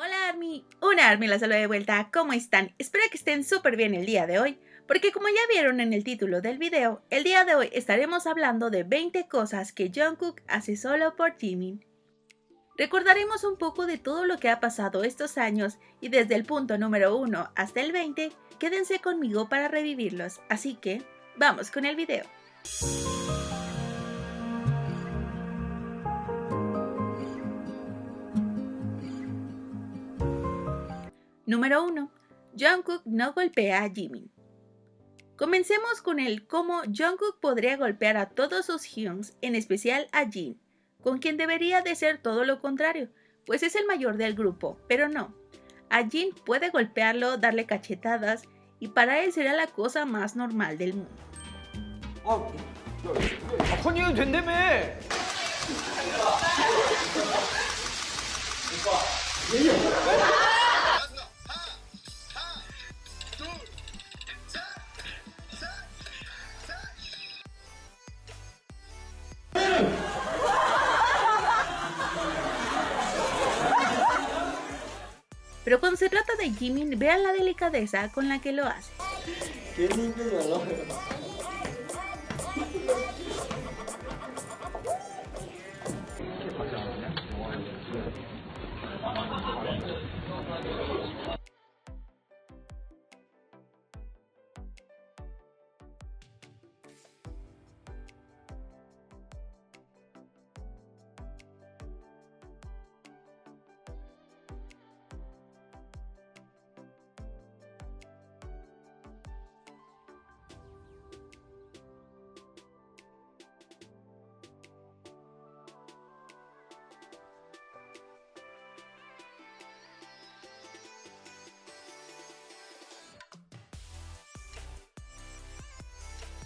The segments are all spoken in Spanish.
Hola Army, una Army la saluda de vuelta, ¿cómo están? Espero que estén súper bien el día de hoy, porque como ya vieron en el título del video, el día de hoy estaremos hablando de 20 cosas que Jungkook hace solo por Jimin. Recordaremos un poco de todo lo que ha pasado estos años y desde el punto número 1 hasta el 20, quédense conmigo para revivirlos, así que vamos con el video. Número 1. Jungkook no golpea a Jimin. Comencemos con el cómo Jungkook podría golpear a todos sus hyuns, en especial a Jin, con quien debería de ser todo lo contrario, pues es el mayor del grupo, pero no. A Jin puede golpearlo, darle cachetadas, y para él será la cosa más normal del mundo. 컨이는 된다며! Pero cuando se trata de Jimin, vean la delicadeza con la que lo hace.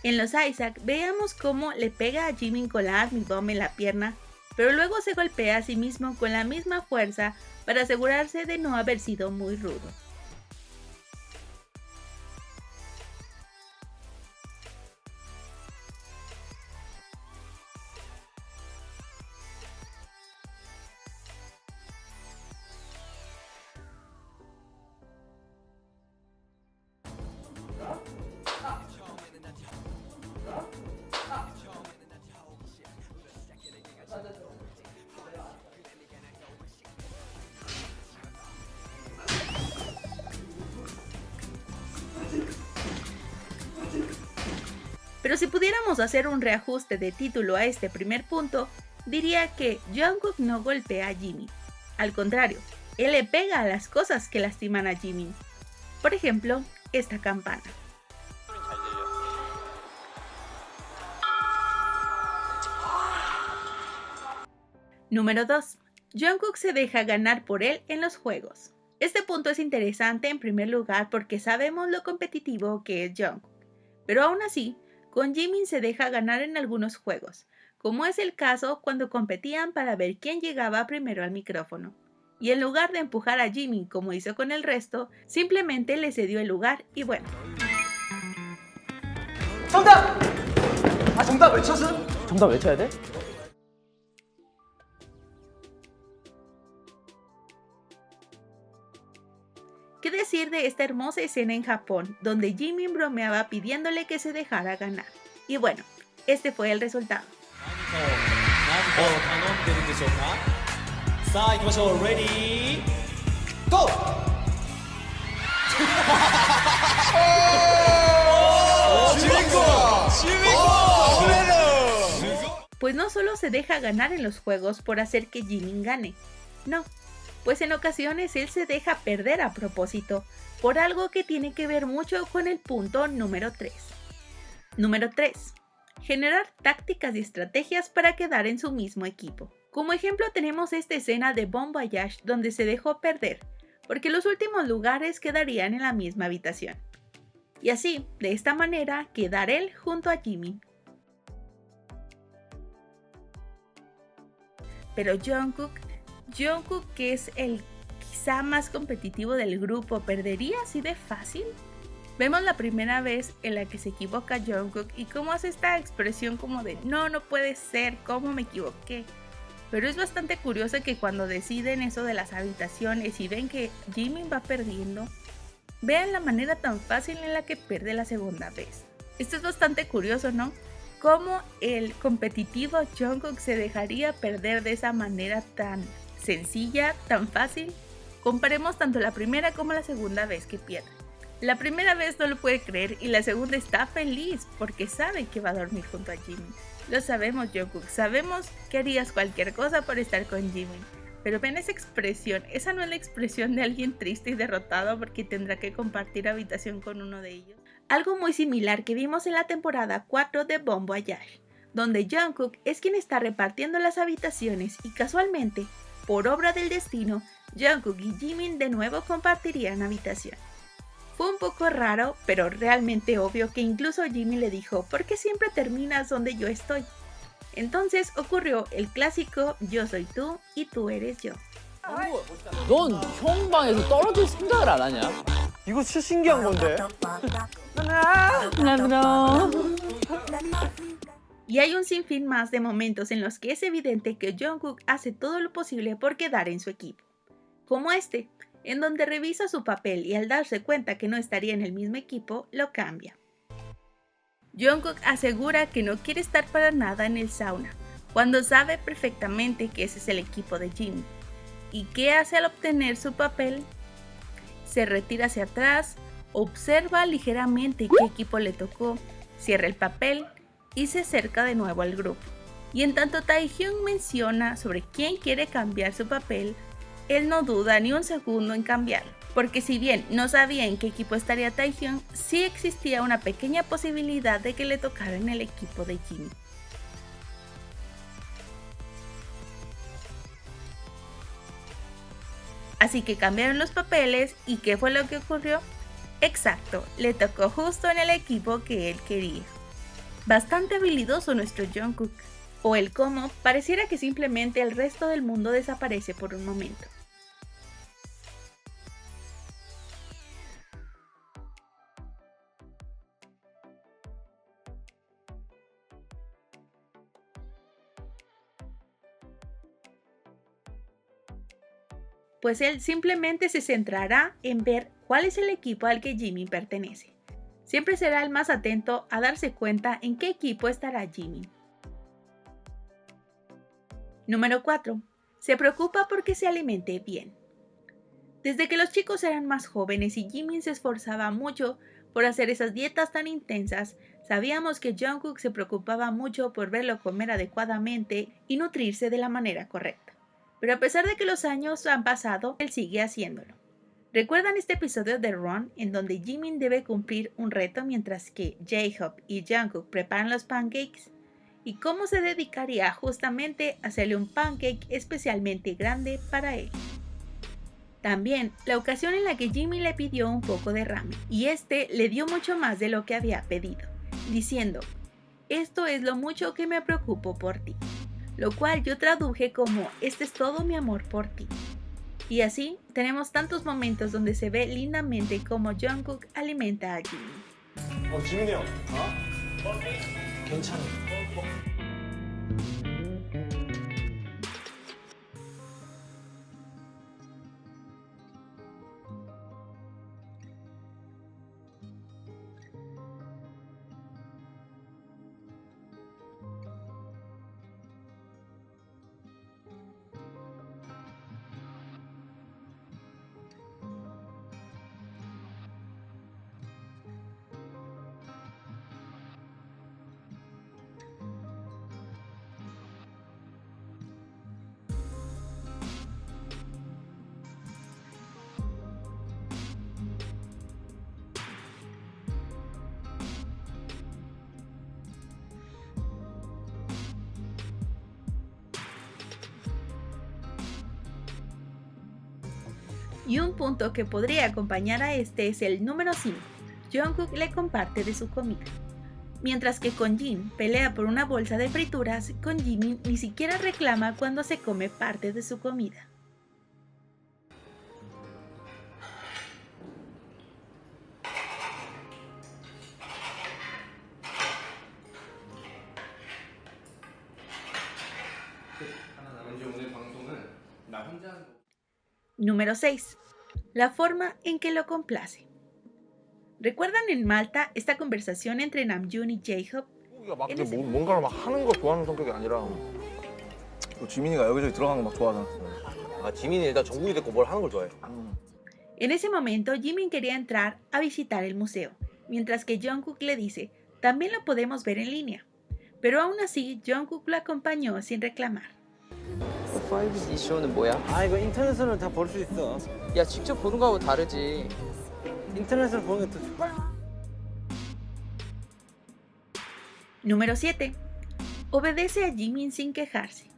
En los Isaac veamos cómo le pega a Jimin con la Army Bomb en la pierna, pero luego se golpea a sí mismo con la misma fuerza para asegurarse de no haber sido muy rudo. Pero si pudiéramos hacer un reajuste de título a este primer punto, diría que Jungkook no golpea a Jimin. Al contrario, él le pega a las cosas que lastiman a Jimin. Por ejemplo, esta campana. Número 2. Jungkook se deja ganar por él en los juegos. Este punto es interesante en primer lugar porque sabemos lo competitivo que es Jungkook, pero aún así, con Jimin se deja ganar en algunos juegos, como es el caso cuando competían para ver quién llegaba primero al micrófono. Y en lugar de empujar a Jimin como hizo con el resto, simplemente le cedió el lugar y bueno. 정답! 정답 외쳤어? 정답 외쳐야 돼? ¿Qué decir de esta hermosa escena en Japón, donde Jimin bromeaba pidiéndole que se dejara ganar? Y bueno, este fue el resultado. Ready, go! Pues no solo se deja ganar en los juegos por hacer que Jimin gane, no, pues en ocasiones él se deja perder a propósito, por algo que tiene que ver mucho con el punto número 3. Número 3. Generar tácticas y estrategias para quedar en su mismo equipo. Como ejemplo tenemos esta escena de Bon Voyage donde se dejó perder, porque los últimos lugares quedarían en la misma habitación. Y así, de esta manera, quedar él junto a Jimin. Pero Jungkook, que es el quizá más competitivo del grupo, ¿perdería así de fácil? Vemos la primera vez en la que se equivoca Jungkook y cómo hace esta expresión como de no puede ser, ¿cómo me equivoqué? Pero es bastante curioso que cuando deciden eso de las habitaciones y ven que Jimin va perdiendo, vean la manera tan fácil en la que pierde la segunda vez. Esto es bastante curioso, ¿no? Cómo el competitivo Jungkook se dejaría perder de esa manera tan sencilla, tan fácil. Comparemos tanto la primera como la segunda vez que pierde. La primera vez no lo puede creer y la segunda está feliz porque sabe que va a dormir junto a Jimin. Lo sabemos, Jungkook, sabemos que harías cualquier cosa por estar con Jimin. Pero ven esa expresión, esa no es la expresión de alguien triste y derrotado porque tendrá que compartir habitación con uno de ellos. Algo muy similar que vimos en la temporada 4 de Bon Voyage, donde Jungkook es quien está repartiendo las habitaciones y casualmente, por obra del destino, Jungkook y Jimin de nuevo compartirían habitación. Fue un poco raro, pero realmente obvio que incluso Jimin le dijo, ¿por qué siempre terminas donde yo estoy? Entonces ocurrió el clásico yo soy tú y tú eres yo. 넌 형 방에서 떨어질 생각을 안 하냐? 이거 진짜 신기한 건데. Y hay un sinfín más de momentos en los que es evidente que Jungkook hace todo lo posible por quedar en su equipo. Como este, en donde revisa su papel y al darse cuenta que no estaría en el mismo equipo, lo cambia. Jungkook asegura que no quiere estar para nada en el sauna, cuando sabe perfectamente que ese es el equipo de Jimin. ¿Y qué hace al obtener su papel? Se retira hacia atrás, observa ligeramente qué equipo le tocó, cierra el papel y se acerca de nuevo al grupo. Y en tanto Taehyung menciona sobre quién quiere cambiar su papel, él no duda ni un segundo en cambiarlo, porque si bien no sabía en qué equipo estaría Taehyung, sí existía una pequeña posibilidad de que le tocara en el equipo de Jimin. Así que cambiaron los papeles y ¿qué fue lo que ocurrió? Exacto, le tocó justo en el equipo que él quería. Bastante habilidoso nuestro Jungkook. O el cómo pareciera que simplemente el resto del mundo desaparece por un momento. Pues él simplemente se centrará en ver cuál es el equipo al que Jimin pertenece. Siempre será el más atento a darse cuenta en qué equipo estará Jimin. Número 4. Se preocupa porque se alimente bien. Desde que los chicos eran más jóvenes y Jimin se esforzaba mucho por hacer esas dietas tan intensas, sabíamos que Jungkook se preocupaba mucho por verlo comer adecuadamente y nutrirse de la manera correcta. Pero a pesar de que los años han pasado, él sigue haciéndolo. ¿Recuerdan este episodio de Run en donde Jimin debe cumplir un reto mientras que J-Hope y Jungkook preparan los pancakes? ¿Y cómo se dedicaría justamente a hacerle un pancake especialmente grande para él? También la ocasión en la que Jimin le pidió un poco de ramen y este le dio mucho más de lo que había pedido, diciendo, esto es lo mucho que me preocupo por ti. Lo cual yo traduje como, este es todo mi amor por ti. Y así, tenemos tantos momentos donde se ve lindamente cómo Jungkook alimenta a Jimin. 지민이 형. 괜찮아. Y un punto que podría acompañar a este es el número 5. Jungkook le comparte de su comida. Mientras que con Jin pelea por una bolsa de frituras, con Jimin ni siquiera reclama cuando se come parte de su comida. 하나 남은 좀 Número 6. La forma en que lo complace. ¿Recuerdan en Malta esta conversación entre Namjoon y Jacob? 우리가 막 En ese- 뭔가를 막 하는 걸 좋아하는 성격이 아니라 또 지민이가 여기저기 들어가는 거 막 좋아하잖아. 아 지민이 일단 정국이 됐고 뭘 하는 걸 좋아해. En ese momento, Jimin quería entrar a visitar el museo, mientras que Jungkook le dice, también lo podemos ver en línea. Pero aún así, Jungkook lo acompañó sin reclamar. 5D 쇼는 뭐야? 아 이거 인터넷으로 다 볼 수 있어. 야 직접 보는 거하고 다르지. 인터넷으로 보는 게 더 좋아. Número 7. Obedece a Jimin sin quejarse.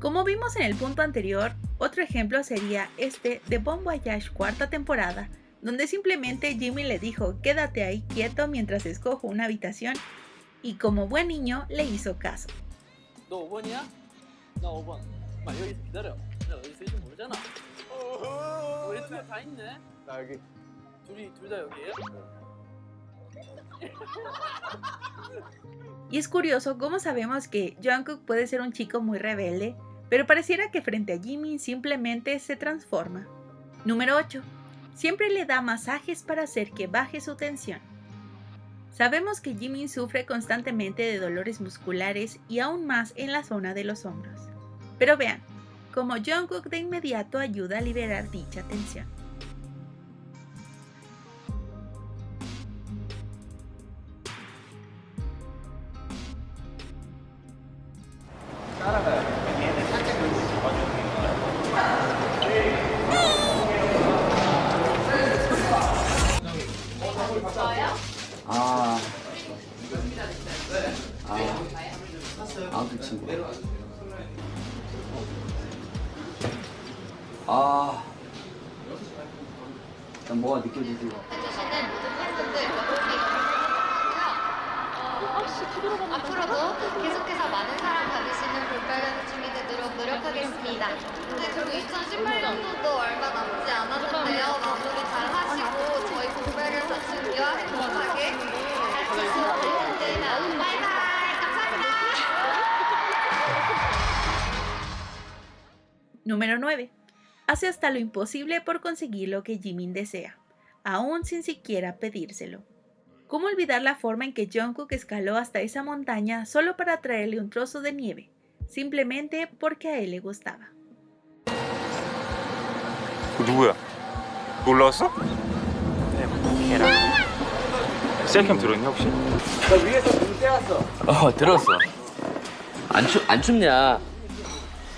Como vimos en el punto anterior, otro ejemplo sería este de Bon Voyage cuarta temporada, donde simplemente Jimin le dijo quédate ahí quieto mientras escojo una habitación y como buen niño le hizo caso. 너 5번이야? 나 5번. 마 여기서 기다려. 나 어디 있을지 모르잖아. 우리 둘 다 있네. 나 여기. 둘 다 여기에요? Y es curioso cómo sabemos que Jungkook puede ser un chico muy rebelde, pero pareciera que frente a Jimin simplemente se transforma. Número 8. Siempre le da masajes para hacer que baje su tensión. Sabemos que Jimin sufre constantemente de dolores musculares y aún más en la zona de los hombros. Pero vean, como Jungkook de inmediato ayuda a liberar dicha tensión. 그 친구. 난 뭐가 느껴지지? 해주시는 모든 팬분들 여러분께 감사드리고요. 앞으로도 계속해서 많은 사랑 받으시는 볼빨간 춤이 되도록 노력하겠습니다. 네, 그리고 2018년도도 얼마 남지 않았는데요. 마무리 잘 하시고 저희 볼빨간 춤과 행복하게 같이 수업할 텐데 바이바이 감사합니다. Número 9. Hace hasta lo imposible por conseguir lo que Jimin desea, aún sin siquiera pedírselo. ¿Cómo olvidar la forma en que Jungkook escaló hasta esa montaña solo para traerle un trozo de nieve, simplemente porque a él le gustaba? 누구야? 올라왔어? 네, 걔랑. 셀캠 들었니 혹시? 나 위에서 눈 떼었어. 들었어. 안 춥냐?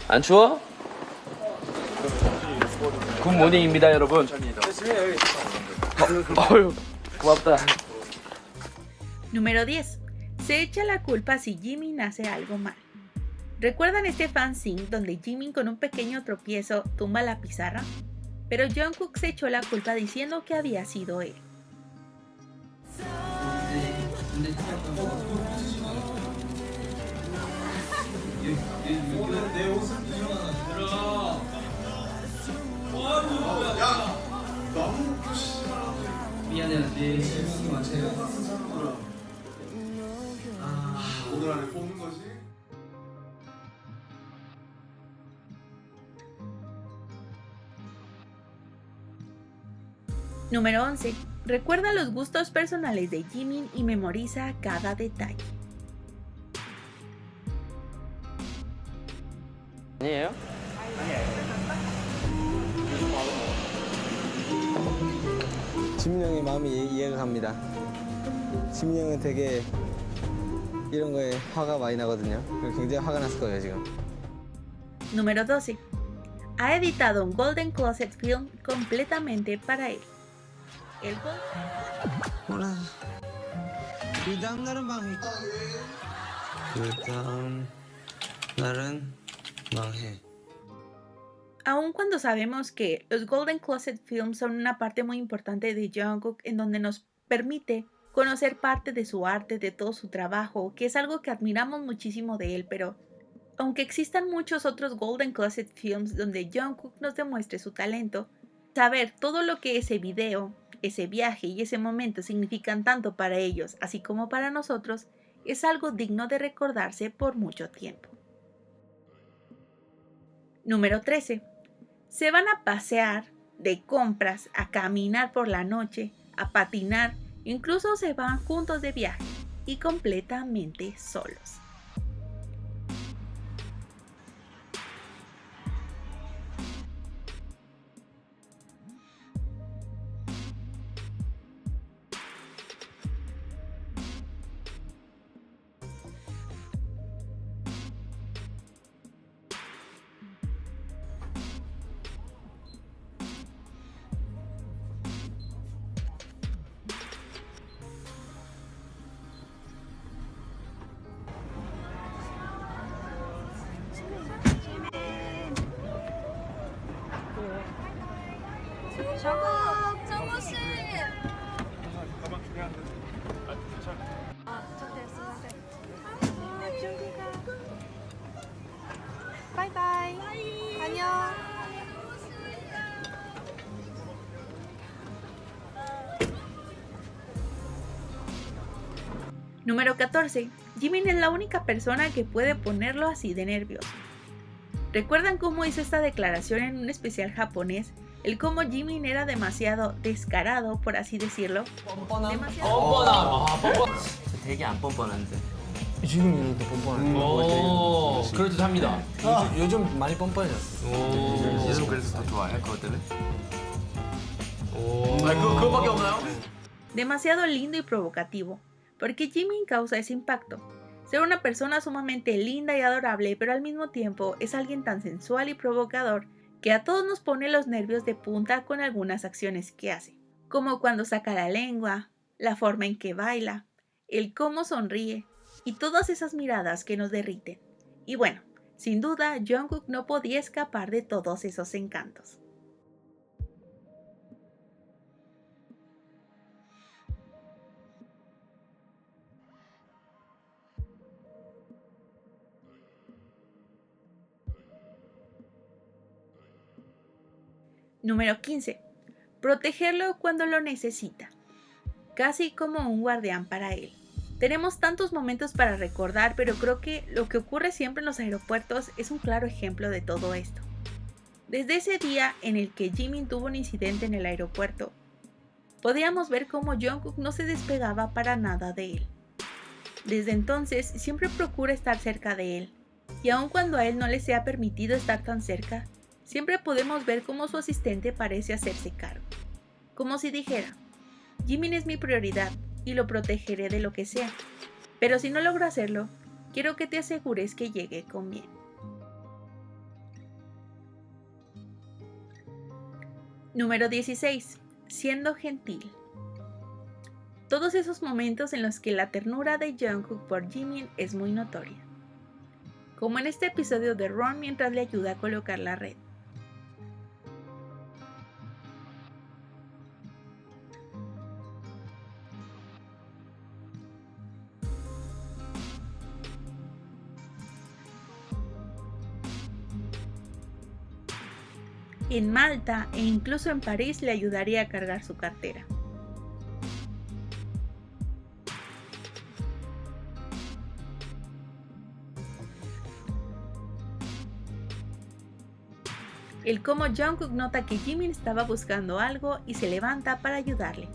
안 추워? 굿모닝입니다 여러분. 어휴 고맙다. Número 10. Se echa la culpa si Jimin hace algo mal. ¿Recuerdan este fansing donde Jimin con un pequeño tropiezo tumba la pizarra? Pero Jungkook se echó la culpa diciendo que había sido él. Número 11. Recuerda los gustos personales de Jimin y memoriza cada detalle. 아니에요? 지민 형의 마음이 이해가 갑니다. 지민 형은 되게 이런 거에 화가 많이 나거든요. 그리고 굉장히 화가 났을 거예요 지금. Número 12. Ha editado un Golden Closet Film completamente para él. El 뭐라? 그 다음 날은 망해. 그 다음 날은 망해. Aun cuando sabemos que los Golden Closet Films son una parte muy importante de Jungkook en donde nos permite conocer parte de su arte, de todo su trabajo, que es algo que admiramos muchísimo de él, pero aunque existan muchos otros Golden Closet Films donde Jungkook nos demuestre su talento, saber todo lo que ese video, ese viaje y ese momento significan tanto para ellos, así como para nosotros, es algo digno de recordarse por mucho tiempo. Número 13. Se van a pasear, de compras, a caminar por la noche, a patinar, incluso se van juntos de viaje y completamente solos. 정우 씨. 바이바이. 안녕. Número 14. Jimin es la única persona que puede ponerlo así de nervioso. ¿Recuerdan cómo hizo esta declaración en un especial japonés? El cómo Jimin era demasiado descarado, por así decirlo. Demasiado... 되게 안 뻔뻔한데. 지금 이래도 뻔뻔한 오, 그럴듯 합니다. 요즘 많이 뻔뻔해졌어. 요즘 그래서 더 좋아요, 그것 때문에? 그거밖에 없나요? demasiado lindo y provocativo, porque Jimin causa ese impacto. Ser una persona sumamente linda y adorable, pero al mismo tiempo es alguien tan sensual y provocador que a todos nos pone los nervios de punta con algunas acciones que hace, como cuando saca la lengua, la forma en que baila, el cómo sonríe y todas esas miradas que nos derriten. Y bueno, sin duda, Jungkook no podía escapar de todos esos encantos. Número 15. Protegerlo cuando lo necesita. Casi como un guardián para él. Tenemos tantos momentos para recordar, pero creo que lo que ocurre siempre en los aeropuertos es un claro ejemplo de todo esto. Desde ese día en el que Jimin tuvo un incidente en el aeropuerto, podíamos ver cómo Jungkook no se despegaba para nada de él. Desde entonces siempre procura estar cerca de él, y aun cuando a él no le sea permitido estar tan cerca, siempre podemos ver cómo su asistente parece hacerse cargo. Como si dijera, Jimin es mi prioridad y lo protegeré de lo que sea, pero si no logro hacerlo, quiero que te asegures que llegue con bien. Número 16. Siendo gentil. Todos esos momentos en los que la ternura de Jungkook por Jimin es muy notoria. Como en este episodio de Ron mientras le ayuda a colocar la red. En Malta e incluso en París le ayudaría a cargar su cartera. El cómo Jungkook nota que Jimin estaba buscando algo y se levanta para ayudarle.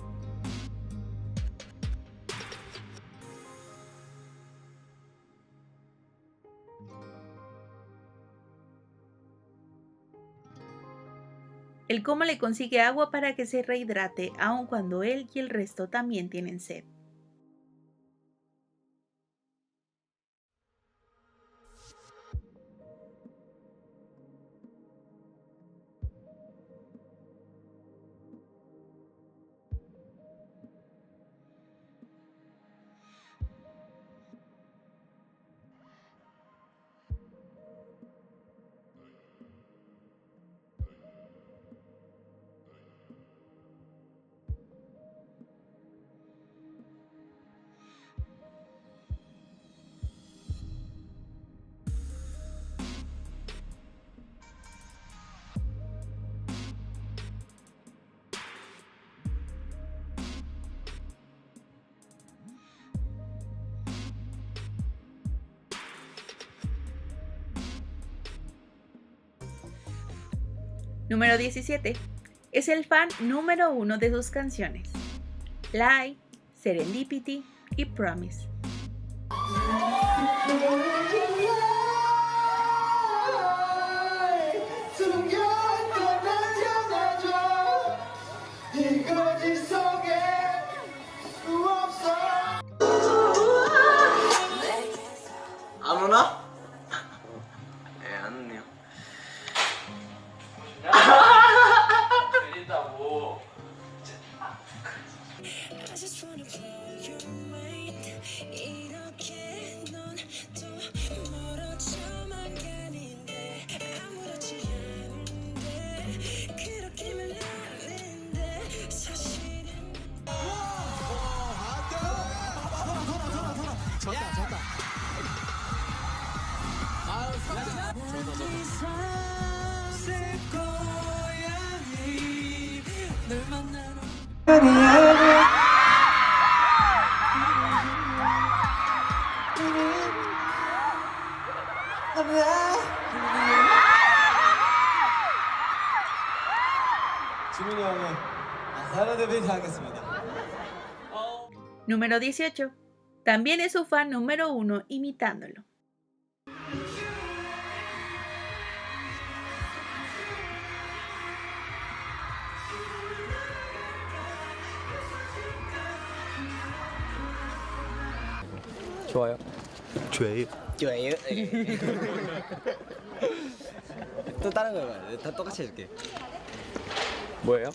El cómo le consigue agua para que se rehidrate, aun cuando él y el resto también tienen sed. Número 17. Es el fan número 1 de sus canciones. Lie, Serendipity y Promise. 안 오나? 네, 안 오네요. 내린다고. 지민이 형은 사랑 데뷔 하겠습니다. Número 18. También es su fan número 1 imitándolo. 좋아요. 좋아요. 또 다른 거 해봐. 다 똑같이 해줄게. 뭐예요?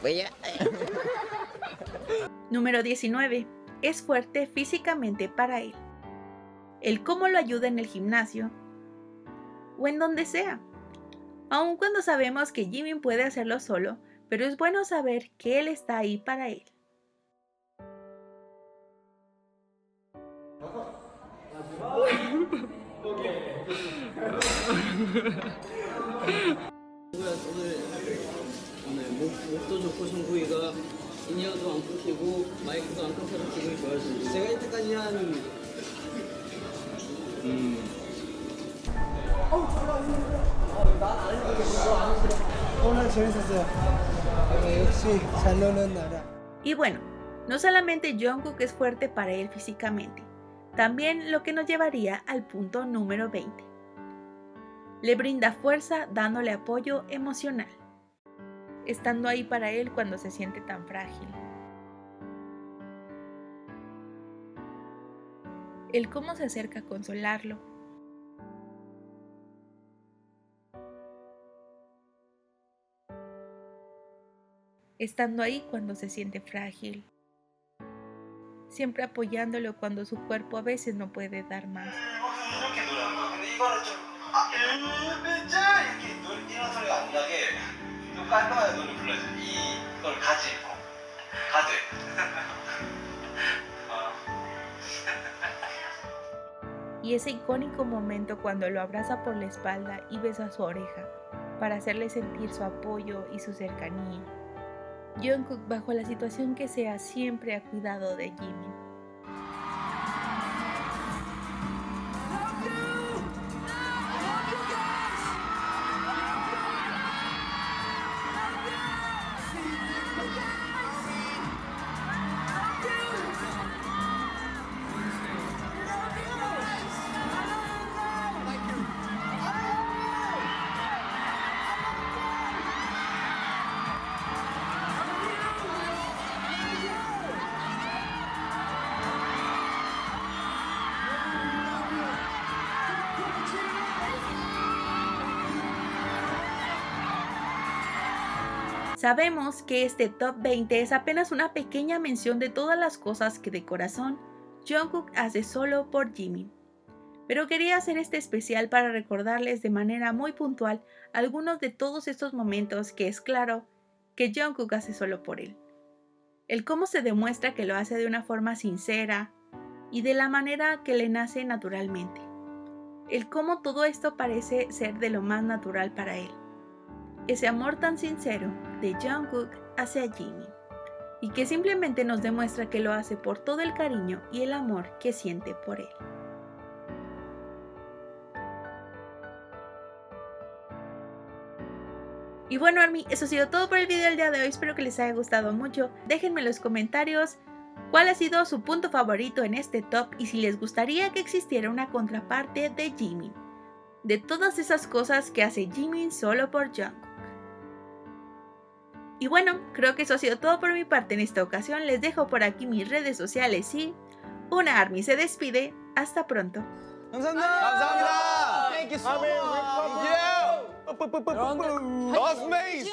뭐야? Número 19. Es fuerte físicamente para él. El cómo lo ayuda en el gimnasio o en donde sea. Aun cuando sabemos que Jimin puede hacerlo solo, pero es bueno saber que él está ahí para él. 오늘 목도 좋고 정국이가 인이어도 안 끊기고 마이크도 안 끊겨서 기분이 좋아졌습니다. 제가 이때까지 한 오늘 재밌었어요. 역시 잘 노는 나라. Y bueno, no solamente Jungkook es fuerte para él físicamente, también lo que nos llevaría al punto número 20. Le brinda fuerza dándole apoyo emocional, estando ahí para él cuando se siente tan frágil. El cómo se acerca a consolarlo. Estando ahí cuando se siente frágil. Siempre apoyándolo cuando su cuerpo a veces no puede dar más. Y ese icónico momento cuando lo abraza por la espalda y besa su oreja, para hacerle sentir su apoyo y su cercanía. Jungkook, bajo la situación que sea, siempre ha cuidado de Jimin. Sabemos que este top 20 es apenas una pequeña mención de todas las cosas que de corazón Jungkook hace solo por Jimin. Pero quería hacer este especial para recordarles de manera muy puntual algunos de todos estos momentos que es claro que Jungkook hace solo por él. El cómo se demuestra que lo hace de una forma sincera y de la manera que le nace naturalmente. El cómo todo esto parece ser de lo más natural para él. Ese amor tan sincero de Jungkook hacia Jimin y que simplemente nos demuestra que lo hace por todo el cariño y el amor que siente por él. Y bueno, ARMY, eso ha sido todo por el video del día de hoy. Espero que les haya gustado mucho. Déjenme en los comentarios cuál ha sido su punto favorito en este top y si les gustaría que existiera una contraparte de Jimin. De todas esas cosas que hace Jimin solo por Jungkook. Y bueno, creo que eso ha sido todo por mi parte en esta ocasión. Les dejo por aquí mis redes sociales y una ARMY se despide. Hasta pronto. 감사합니다. Thank you so much. 여러분들 Lost Maze.